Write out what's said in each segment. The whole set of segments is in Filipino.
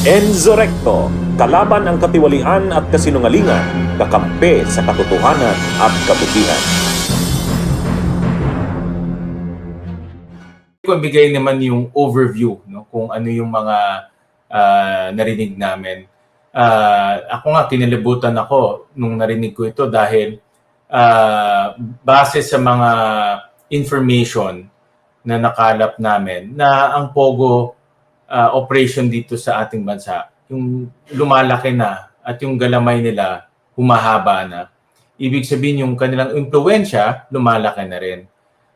Enzo Recto, kalaban ang katiwalian at kasinungalingan, kakampi sa katotohanan at kabutihan. Ko bigay naman yung overview, no, kung ano yung mga narinig namin. Ako nga, kinilibutan ako nung narinig ko ito dahil base sa mga information na nakalap namin na ang Pogo operation dito sa ating bansa, yung lumalaki na at yung galamay nila humahaba na. Ibig sabihin yung kanilang impluwensya lumalaki na rin.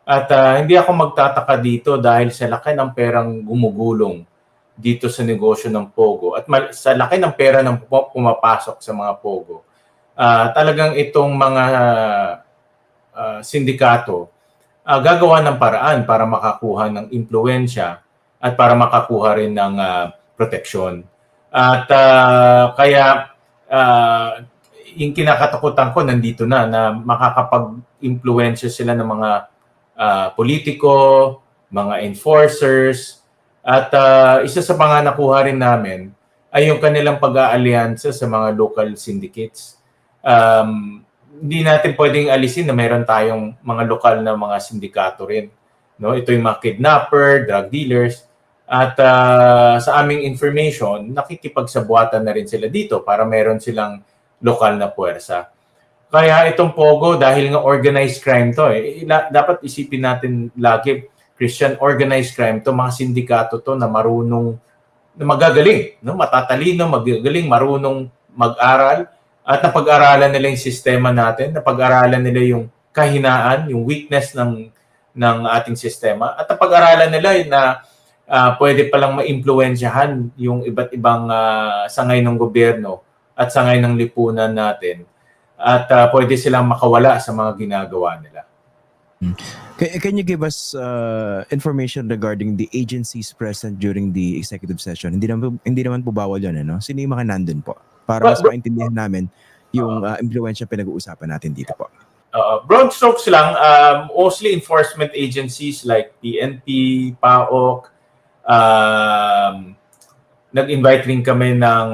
At hindi ako magtataka dito dahil sa laki ng perang gumugulong dito sa negosyo ng Pogo at sa laki ng pera ng pumapasok sa mga Pogo. Talagang itong mga sindikato gagawa ng paraan para makakuha ng impluwensya at para makakuha rin ng proteksyon. At kaya yung kinakatakutan ko nandito na makakapag-impluwensya sila ng mga politiko, mga enforcers, at isa sa mga nakuha rin namin ay yung kanilang pag-aalyansa sa mga local syndicates. Hindi natin pwedeng alisin na meron tayong mga lokal na mga sindikato rin. No? Ito yung mga kidnapper, drug dealers, at sa aming information, nakikipagsabuatan na rin sila dito para meron silang lokal na puwersa. Kaya itong Pogo, dahil nga organized crime to, dapat isipin natin lagi, Christian, organized crime to, mga sindikato to na marunong, na magagaling, no? Matatalino, magagaling, marunong mag-aral, at napag-aralan nila yung sistema natin, napag-aralan nila yung kahinaan, yung weakness ng ating sistema, at napag-aralan nila na pwede palang maimpluwensyahan yung iba't ibang sangay ng gobyerno at sangay ng lipunan natin. At pwede silang makawala sa mga ginagawa nila. Can you give us information regarding the agencies present during the executive session? Hindi naman po bawal yun, no? Sino yung mga nandun po? Para mas maintindihan namin yung impluwensya pinag-uusapan natin dito po. Broad strokes lang, mostly enforcement agencies like PNP, PAOK. Nag-invite rin kami ng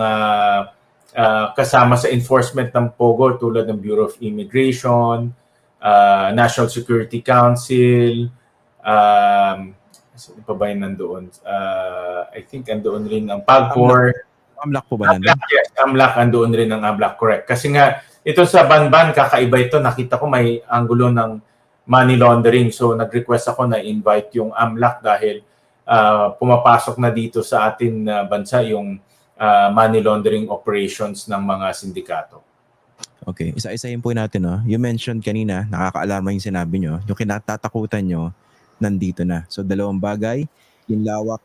kasama sa enforcement ng Pogo tulad ng Bureau of Immigration, National Security Council, saan pa ba yun nandoon? I think nandoon rin ang PAGCOR. AMLAC po ba nandoon? Yes, AMLAC, nandoon rin ang AMLAC, correct. Kasi nga, ito sa Banban, kakaiba ito, nakita ko may anggulo ng money laundering. So, nag-request ako na invite yung AMLAC dahil pumapasok na dito sa ating bansa yung money laundering operations ng mga sindikato. Okay, isa-isayin po natin. No? You mentioned kanina, nakaka-alarma yung sinabi nyo, yung kinatatakutan nyo, nandito na. So, dalawang bagay, yung lawak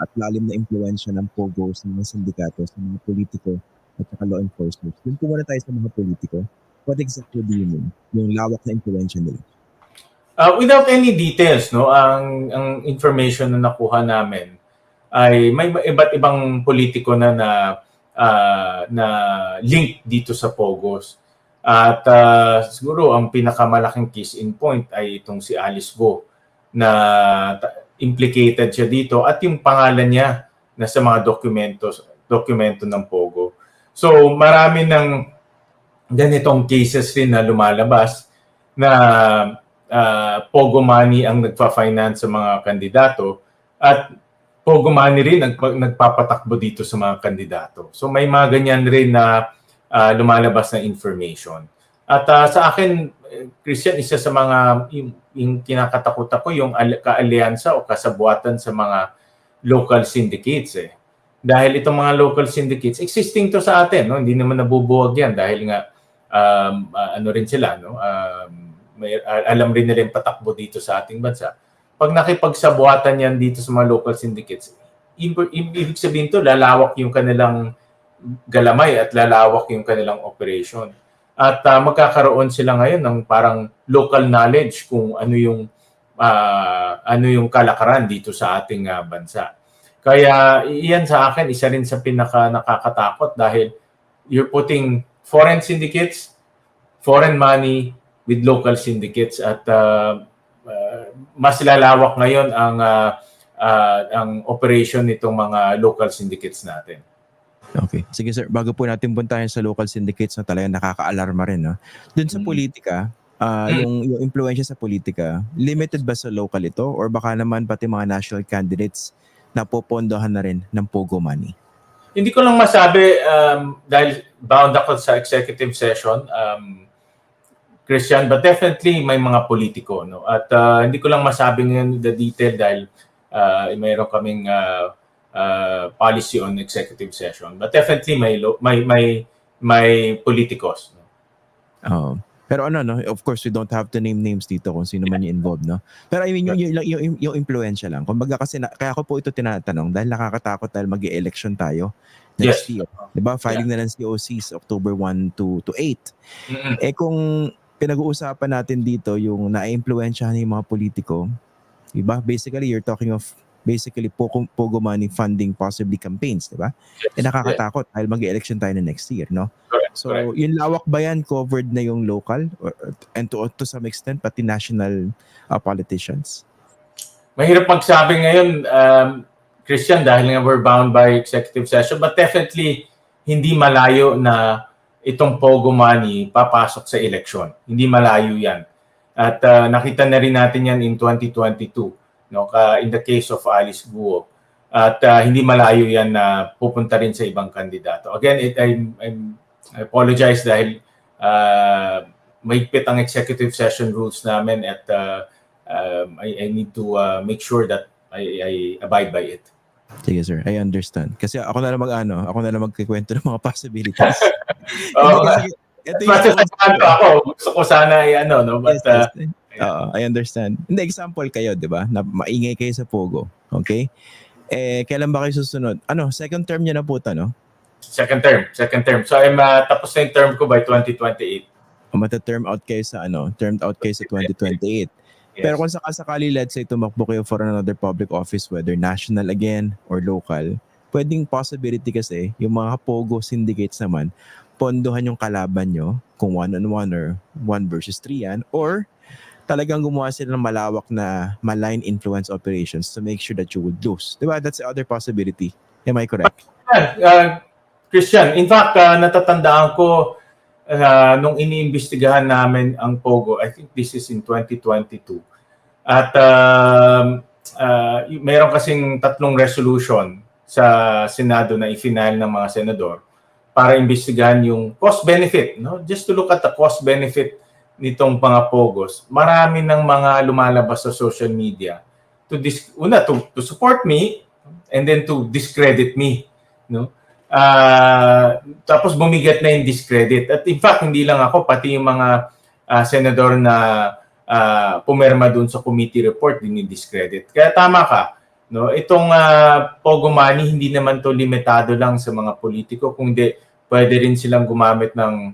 at lalim na impluwensya ng Pogo sa mga sindikato, sa mga politiko, at saka law enforcement. Yung po muna tayo sa mga politiko, what exactly do you mean? Yung lawak na impluwensya nila? Without any details, no, ang information na nakuha namin ay may iba't ibang politiko na link dito sa Pogos. At siguro ang pinakamalaking case in point ay itong si Alice Go na implicated siya dito at yung pangalan niya na sa mga dokumento ng Pogo. So marami ng ganitong cases rin na lumalabas na Pogo money ang nagpa-finance sa mga kandidato at Pogo money rin nagpapatakbo dito sa mga kandidato. So may mga ganyan rin na lumalabas na information. At sa akin, Christian, isa sa mga yung kinakatakutan ko yung kaalyansa o kasabuatan sa mga local syndicates. Dahil itong mga local syndicates, existing to sa atin. No? Hindi naman nabubuwag yan dahil nga ano rin sila, no? Alam rin nila yung patakbo dito sa ating bansa. Pag nakipagsabuatan yan dito sa mga local syndicates, ibig sabihin to, lalawak yung kanilang galamay at lalawak yung kanilang operation. At magkakaroon sila ngayon ng parang local knowledge kung ano yung kalakaran dito sa ating bansa. Kaya iyan sa akin, isa rin sa pinaka nakakatakot dahil you're putting foreign syndicates, foreign money with local syndicates at mas lalawak ngayon ang ang operation nitong mga local syndicates natin. Okay. Sige sir, bago po natin puntahan sa local syndicates na talagang nakaka-alarma rin, no? Dun sa politika, yung impluwensya sa politika, limited ba sa local ito or baka naman pati mga national candidates na popondohan na rin ng Pogo money? Hindi ko lang masabi dahil bound ako sa executive session, Christian, but definitely may mga politiko, no? At hindi ko lang masabi ngayon the detail dahil mayroon kaming policy on executive session. But definitely may politikos. No? Pero ano, no, of course we don't have to name names dito kung sino man yung involved, no. Pero I mean yung impluwensya lang. Kumbaga kasi kaya ko po ito tinatanong dahil nakakatakot dahil mag-e-election tayo next year. 'Di ba? Filing na ng COCs October 1 to 8. Eh kung pinag-uusapan natin dito yung na-impluwensyahan ng mga politiko, 'di ba? Basically you're talking of Pogo money funding possibly campaigns, 'di ba? Eh nakakatakot dahil mag-e-election tayo na next year, no? So, yung lawak ba yan covered na yung local and to some extent pati national politicians? Mahirap magsabi ngayon, Christian, dahil nga we're bound by executive session, but definitely hindi malayo na itong Pogo money papasok sa eleksyon. Hindi malayo yan. At nakita na rin natin yan in 2022, no? In the case of Alice Guo. At hindi malayo yan na pupunta rin sa ibang kandidato. Again, I apologize dahil mahigpit ang executive session rules namin at I need to make sure that I abide by it. Sige sir, I understand. Kasi ako na lang magkikwento ng mga possibilities. Ito ako. Gusto ko sana no? But, I understand. Hindi, example kayo, di ba? Na maingay kayo sa Pogo. Okay? Eh, kailan ba kayo susunod? Second term niya na po ito, no? Second term. So I'm tapos na yung term ko by 2028. Mata-term out kayo sa 2028. Yes. Pero kung sakali, let's say tumakbo kayo for another public office, whether national again or local, pwedeng possibility kasi yung mga Pogo syndicates naman, pondohan yung kalaban nyo kung 1-on-1 or 1 versus 3 yan, or talagang gumawa sila ng malawak na malign influence operations to make sure that you would lose. Diba? That's the other possibility. Am I correct? Christian, in fact, natatandaan ko nung iniimbestigahan namin ang Pogo, I think this is in 2022. At mayroon kasing 3 resolution sa Senado na i-final ng mga senador para imbestigahan yung cost-benefit. No? Just to look at the cost-benefit nitong mga Pogos. Marami ng mga lumalabas sa social media to support me and then to discredit me. No? Tapos bumigat na yung discredit. At in fact, hindi lang ako, pati yung mga senador na pumirma dun sa committee report, discredit. Kaya tama ka. No? Itong Pogo money, hindi naman to limitado lang sa mga politiko, kundi pwede rin silang gumamit ng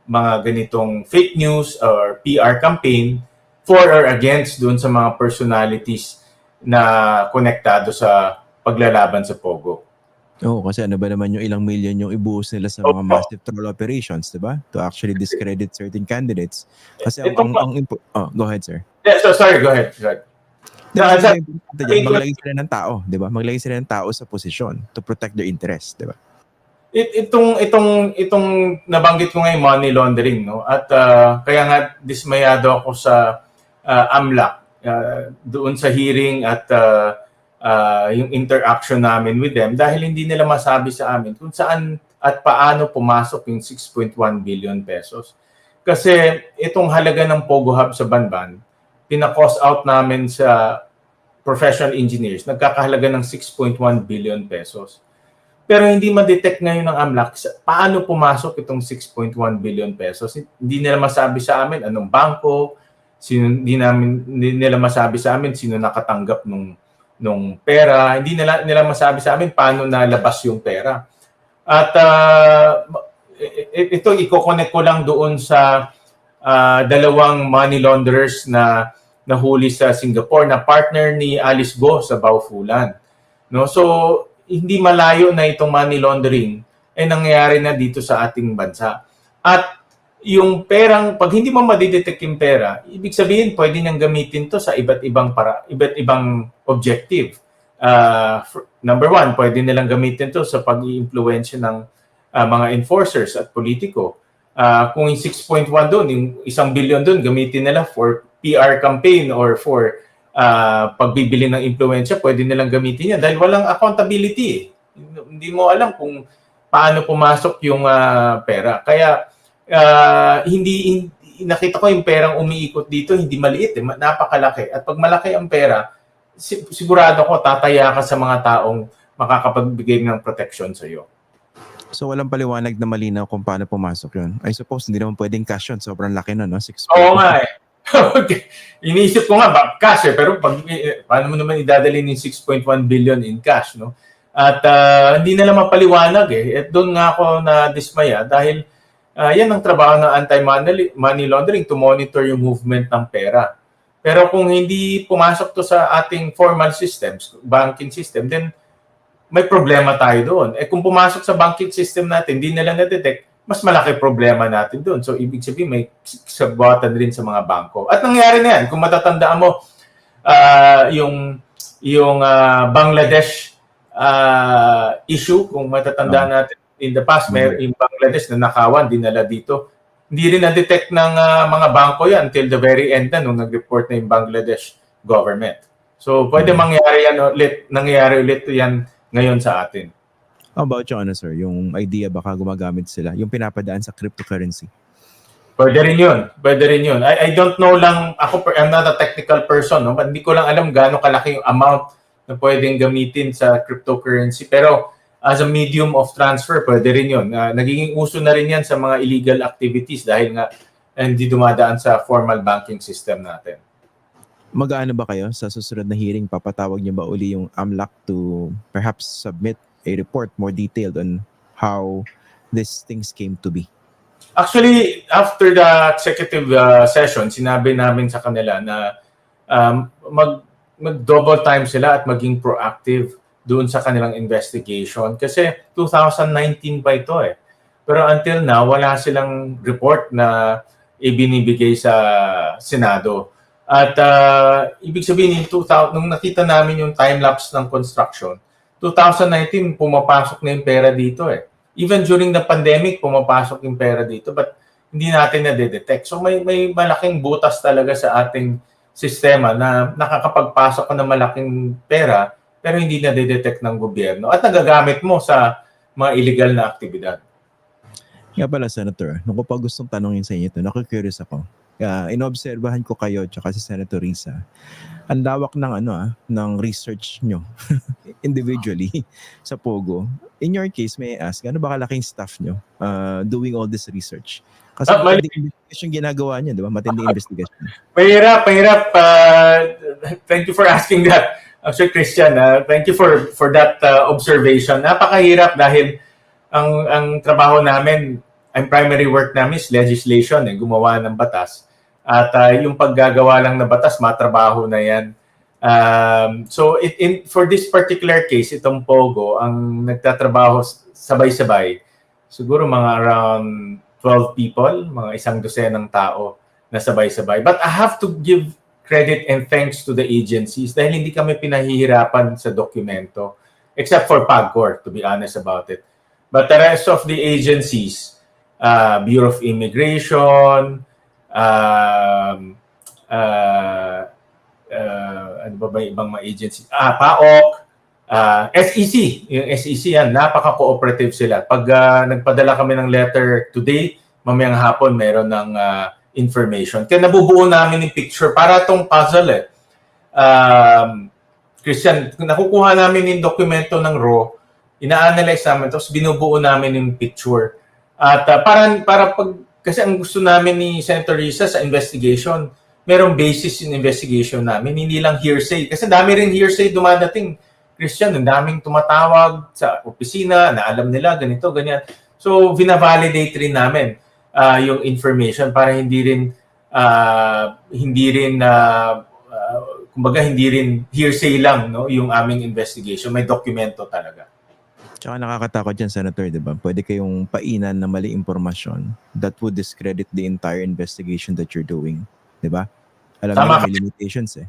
mga ganitong fake news or PR campaign for or against dun sa mga personalities na konektado sa paglalaban sa Pogo. Kasi ano ba naman yung ilang million yung ibuhos nila sa mga massive troll operations, di ba? To actually discredit certain candidates. Kasi go ahead, sir. Yeah, so sorry, go ahead. Maglagay sila ng tao, di ba? Maglagay sila ng tao sa posisyon to protect their interests, di ba? Itong nabanggit ko ngayon, money laundering, no? At kaya nga dismayado ako sa AMLAC doon sa hearing at yung interaction namin with them dahil hindi nila masabi sa amin kung saan at paano pumasok yung 6.1 billion pesos. Kasi itong halaga ng Pogo Hub sa Banban, pina-cost out namin sa professional engineers, nagkakahalaga ng 6.1 billion pesos. Pero hindi ma-detect ngayon ng AMLAC paano pumasok itong 6.1 billion pesos. Hindi nila masabi sa amin anong bangko, hindi nila masabi sa amin sino nakatanggap nung pera, hindi nila masabi sa amin paano nalabas yung pera. At ito i-connect ko lang doon sa dalawang money launderers na nahuli sa Singapore na partner ni Alice Guo sa Baufulan. No? So hindi malayo na itong money laundering ay nangyayari na dito sa ating bansa. At yung perang, pag hindi mo madidetect yung pera, ibig sabihin pwede niyang gamitin to sa iba't ibang objective. Number one, pwede nilang gamitin to sa pag-i-impluwensya ng mga enforcers at politiko. Kung yung 6.1 doon, yung 1 billion doon, gamitin nila for PR campaign or for pagbibili ng impluwensya, pwede nilang gamitin yan dahil walang accountability. Hindi mo alam kung paano pumasok yung pera. Kaya hindi nakita ko yung perang umiikot dito, hindi maliit, napakalaki. At pag malaki ang pera, sigurado ko tataya ka sa mga taong makakapagbigay ng protection sa iyo. So walang paliwanag na malinaw kung paano pumasok yun. I suppose hindi naman pwedeng cash yun. Sobrang laki na, no? 6. Oo nga eh. Okay. Iniisip ko nga, cash eh. Pero paano mo naman idadalhin yung 6.1 billion in cash, no? At hindi na lang mapaliwanag eh. At doon nga ako na-dismaya dahil yan ang trabaho ng anti-money laundering, to monitor yung movement ng pera. Pero kung hindi pumasok to sa ating formal systems, banking system, then may problema tayo doon. Kung pumasok sa banking system natin, hindi nila na-detect, mas malaki problema natin doon. So, ibig sabihin, may sabwatan rin sa mga bangko. At nangyari na yan. Kung matatandaan mo, yung Bangladesh issue, kung matatandaan natin, in the past, may in Bangladesh na nakawan, dinala dito. Hindi rin na-detect ng mga bangko yan until the very end na nung nag-report na yung Bangladesh government. So, pwede nangyayari ulit yan ngayon sa atin. How about yung sir? Yung idea baka gumagamit sila, yung pinapadaan sa cryptocurrency. Pwede rin yun. I don't know lang, I'm not a technical person, no? But hindi ko lang alam gaano kalaki yung amount na pwedeng gamitin sa cryptocurrency. Pero as a medium of transfer, pwede rin yun. Nagiging uso na rin yan sa mga illegal activities dahil nga hindi dumadaan sa formal banking system natin. Mag-aano ba kayo sa susunod na hearing? Papatawag niyo ba uli yung AMLAC to perhaps submit a report more detailed on how these things came to be? Actually, after the executive session, sinabi namin sa kanila na mag-double time sila at maging proactive doon sa kanilang investigation. Kasi 2019 pa ito eh. Pero until now, wala silang report na ibinibigay sa Senado. At ibig sabihin, nung nakita namin yung time-lapse ng construction, 2019, pumapasok na yung pera dito eh. Even during the pandemic, pumapasok yung pera dito, but hindi natin na-detect. So may malaking butas talaga sa ating sistema na nakakapagpasok ka ng malaking pera pero hindi na-detect ng gobyerno at nagagamit mo sa mga illegal na aktibidad. Nga pala, Senator, nung ko pa gustong tanongin sa inyo ito, naku-curious ako. Inobserbahan ko kayo tsaka si Senator Risa. Ang lawak ng ng research nyo individually sa Pogo. In your case, may I ask, ano ba kalaking staff nyo doing all this research? Kasi matinding investigation ginagawa nyo, di ba? Matinding investigation. Mahirap. Thank you for asking that. Sir Christian, thank you for that observation. Napakahirap dahil ang trabaho namin, ang primary work namin is legislation, gumawa ng batas. At yung paggagawa lang ng batas, matrabaho na yan. So for this particular case, itong Pogo, ang nagtatrabaho sabay-sabay, siguro mga around 12 people, mga 100 tao na sabay-sabay. But I have to give credit and thanks to the agencies dahil hindi kami pinahihirapan sa dokumento, except for PAGCOR, to be honest about it. But the rest of the agencies, Bureau of Immigration, ano ba ibang mga agency? PAOK, SEC. Yung SEC yan, napaka-cooperative sila. Pag nagpadala kami ng letter today, mamayang hapon meron ng information. Kaya nabubuo namin yung picture para itong puzzle eh. Christian, nakukuha namin yung dokumento ng RAW, ina-analyze namin, tapos binubuo namin yung picture. At kasi ang gusto namin ni Senator Risa sa investigation, merong basis in investigation namin, hindi lang hearsay. Kasi dami rin hearsay dumadating. Christian, ang daming tumatawag sa opisina, na alam nila, ganito, ganyan. So, vina-validate rin namin yung information para hindi rin hearsay lang, no, yung aming investigation. May dokumento talaga. Tsaka nakakatakot yan, Senator, di ba? Pwede kayong painan na mali impormasyon that would discredit the entire investigation that you're doing. Di ba? Alam Tama nila may limitations eh.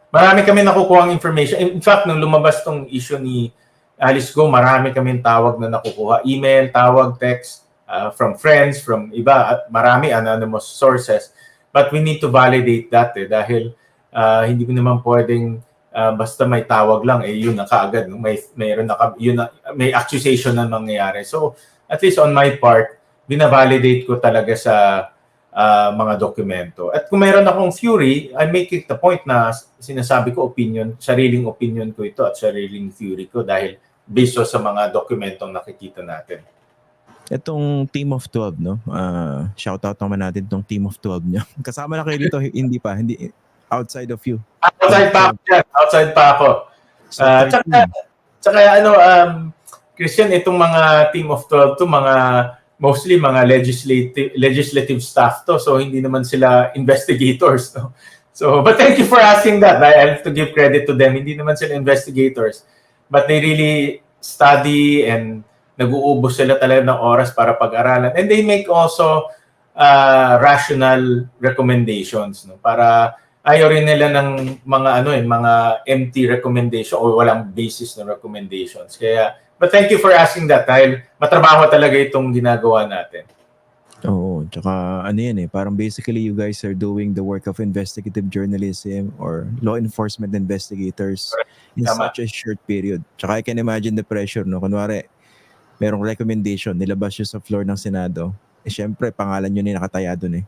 Marami kami nakukuha ang information. In fact, nung lumabas tong issue ni Alice Go, marami kami tawag na nakukuha. Email, tawag, text, from friends, from iba, at marami anonymous sources. But we need to validate that dahil hindi ko naman pwedeng basta may tawag lang, yun na kaagad. No? May accusation na nangyayari. So, at least on my part, binavalidate ko talaga sa mga dokumento. At kung mayroon akong theory, I make it the point na sinasabi ko sariling opinion ko ito at sariling theory ko dahil based sa mga dokumentong nakikita natin. Itong Team of 12, no? Shoutout naman natin itong Team of 12 niyo. Kasama na kayo dito, hindi outside of you. Outside pa ako. Tsaka Christian, itong mga Team of 12 to, mostly mga legislative staff to, so hindi naman sila investigators. No? So, but thank you for asking that. I have to give credit to them. Hindi naman sila investigators, but they really study and nag-uubos sila talaga ng oras para pag-aralan. And they make also rational recommendations, no? Para ayaw rin nila ng mga empty recommendation o walang basis na recommendations. But thank you for asking that dahil matrabaho talaga itong ginagawa natin. Oo, tsaka parang basically you guys are doing the work of investigative journalism or law enforcement investigators in such a short period. Tsaka I can imagine the pressure, no? Kunwari, merong recommendation, nilabas yun sa floor ng Senado. Syempre, pangalan yun nakataya dun eh.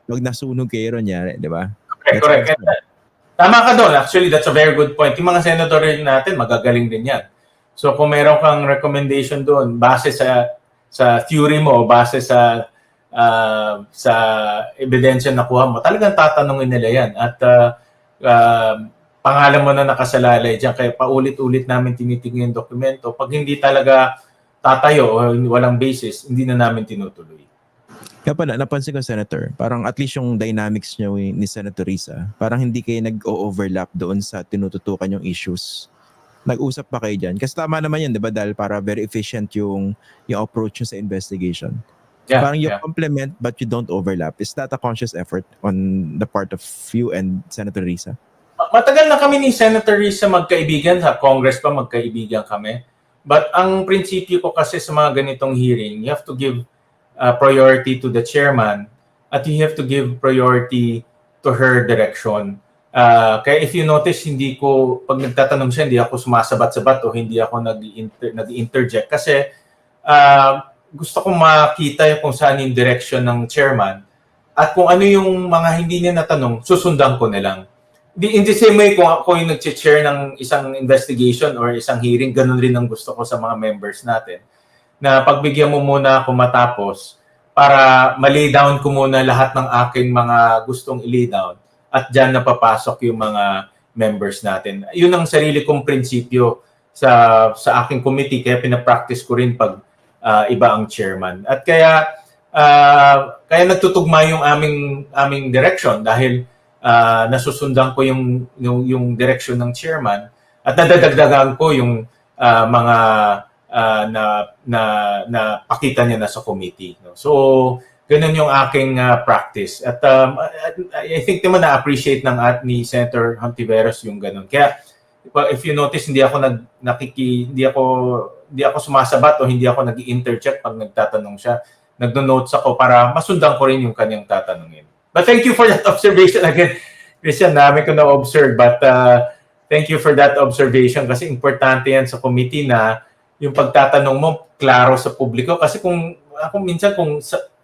Pag nasunog kayo ron, di ba? Correct. Tama ka doon. Actually, that's a very good point. Yung mga senator rin natin, magagaling din yan. So, kung meron kang recommendation doon, base sa theory mo, base sa ebidensya na kuha mo, talagang tatanungin nila yan. At pangalan mo na nakasalalay dyan. Kaya paulit-ulit namin tinitingnan yung dokumento. Pag hindi talaga tatayo o walang basis, hindi na namin tinutuloy. Kaya pala, napansin ko, Senator, parang at least yung dynamics niyo ni Senator Risa, parang hindi kayo nag-overlap doon sa tinututukan yung issues. Nag-usap pa kayo dyan? Kasi tama naman yan, di ba? Dahil para very efficient yung approach nyo sa investigation. Yeah, parang you complement but you don't overlap. Is that a conscious effort on the part of you and Senator Risa? Matagal na kami ni Senator Risa magkaibigan. Sa Congress pa magkaibigan kami. But ang prinsipyo ko kasi sa mga ganitong hearing, you have to give priority to the chairman at you have to give priority to her direction. Kaya if you notice, pag nagtatanong siya, hindi ako sumasabat-sabat o hindi ako nag-interject kasi gusto kong makita kung saan yung direction ng chairman at kung ano yung mga hindi niya natanong, susundan ko na lang. In the same way, kung ako yung nag-chair ng isang investigation or isang hearing, ganun rin ang gusto ko sa mga members natin. Na pagbigyan mo muna ako matapos para ma-lay down ko muna lahat ng aking mga gustong i-lay down at dyan napapasok yung mga members natin. Yun ang sarili kong prinsipyo sa aking committee, kaya pinapractice ko rin pag iba ang chairman. At kaya nagtutugma yung aming direction dahil nasusundan ko yung direction ng chairman at nadadagdagan ko yung mga na pakita niya na sa committee. No? So, ganun yung aking practice. At I think naman na-appreciate ni Senator Hontiveros yung ganun. Kaya, if you notice, hindi ako sumasabat o hindi ako nag-interject pag nagtatanong siya. Nagno-notes ako para masundan ko rin yung kanyang tatanungin. But thank you for that observation again. Christian, namin ko na-observe. But thank you for that observation kasi importante yan sa committee na yung pagtatanong mo klaro sa publiko kasi kung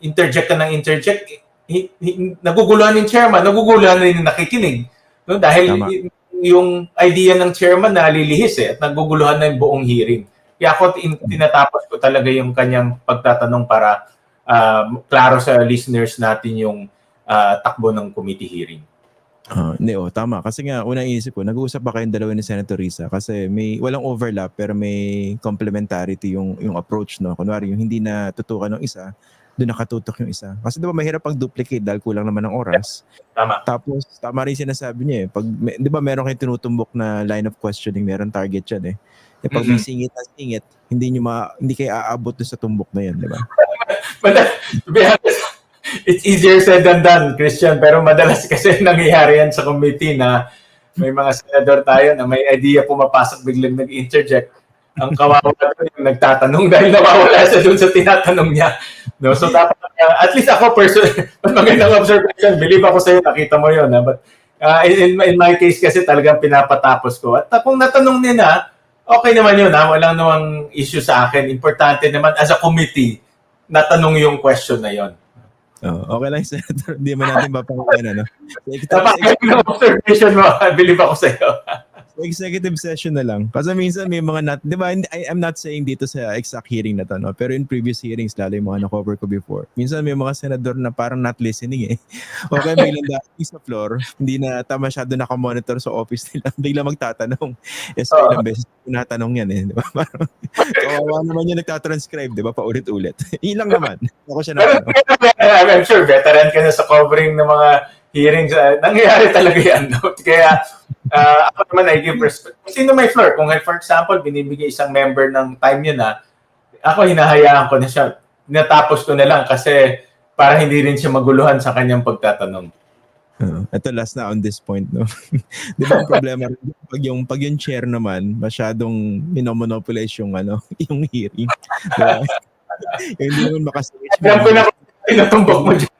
interject ka ng interject, naguguluhan yung chairman, naguguluhan rin yung nakikinig. No? Dahil yung idea ng chairman nalilihis at naguguluhan na yung buong hearing. Kaya ako tinatapos ko talaga yung kanyang pagtatanong para klaro sa listeners natin yung takbo ng committee hearing. Tama. Kasi nga, unang inisip ko, nag-uusap pa kayong dalawa ni Senator Risa kasi walang overlap pero may complementarity yung approach, no? Kunwari, yung hindi na tutukan ng isa, doon nakatutok yung isa. Kasi diba mahirap pag duplicate dahil kulang naman ng oras. Tama. Tapos tama rin sinasabi niya eh. Pag, di ba meron kayong tinutumbok na line of questioning, meron target yan eh. Pag may singit na singit, hindi kayo aabot doon sa tumbok na yan, di ba? To be honest, it's easier said than done, Christian. Pero madalas kasi nangyayari yan sa committee na may mga senador tayo na may idea pumapasok, biglang nag-interject. Ang kawawa doon yung nagtatanong dahil nawawala siya doon sa tinatanong niya. No? So dapat, at least ako personally, magandang observation, believe ako sa'yo, nakita mo yun. But in my case kasi talagang pinapatapos ko. At kung natanong niya na, okay naman yun. Walang namang issue sa akin. Importante naman as a committee, natanong yung question na yun. Oh, okay lang, Senator. Hindi man natin papangalan, ano? Dapat yung observation mo, believe ako sa'yo. Executive session na lang. Kasi minsan may mga di ba, I'm not saying dito sa exact hearing na to, no? Pero in previous hearings, lalo yung mga na-cover ko before, minsan may mga senador na parang not listening eh. Okay, biglang dating sa floor, hindi na masyado nakamonitor sa office nila, biglang magtatanong. So ilang beses natanong yan eh. Di ba? Parang, kawawa naman yung nagtatranscribe, di ba? Paulit-ulit. Ilang naman. Ako siya natanong. I'm sure veteran ka na sa covering ng mga hearings. Nangyayari talaga yan. No? Kaya ako naman I give respect. Sino may floor? Kung for example, binibigay isang member ng time niya na, ako hinahayaan ko na siya. Natapos ko na lang kasi para hindi rin siya maguluhan sa kanyang pagtatanong. Ito last na on this point, no? Di ba ang problema pag yung chair naman masyadong minomonopolize yung yung hearing. Diba? Yung hindi naman makasawit. Alam ko na pinatumbok mo dyan.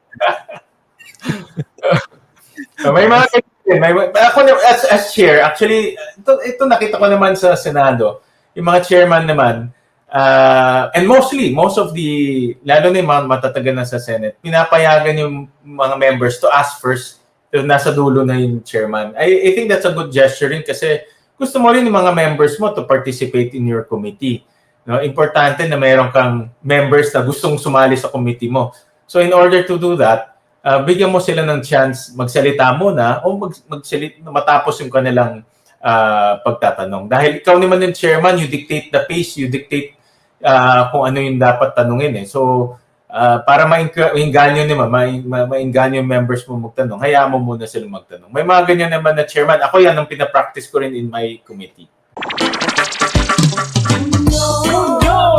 May mga ako as chair, actually, ito nakita ko naman sa Senado, yung mga chairman naman, and most of the, lalo na yung mga matatagal na sa Senate, pinapayagan yung mga members to ask first, nasa dulo na yung chairman. I think that's a good gesture rin kasi gusto mo rin yung mga members mo to participate in your committee. No? Importante na mayroon kang members na gustong sumali sa committee mo. So in order to do that, bigyan mo sila ng chance magsalita muna o matapos yung kanilang pagtatanong. Dahil ikaw naman yung chairman, you dictate the pace, you dictate kung ano yung dapat tanungin eh. So, para mainganyo naman, mainganyo yung members mo magtanong, hayaan mo muna silang magtanong. May mga ganyan naman na chairman. Ako yan ang pinapractice ko rin in my committee.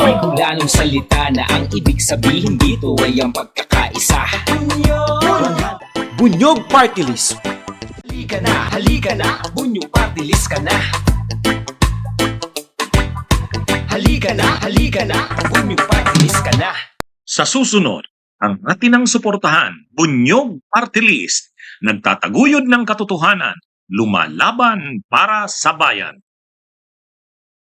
May kulanong salita na ang ibig sabihin dito ay ang pagkakaisa. Bunyog Party List. Halika na, Bunyog Party List ka na. Halika na, Bunyog Party List ka na. Sa susunod, ang atinang suportahan, Bunyog Party List, nagtataguyod ng katotohanan, lumalaban para sa bayan.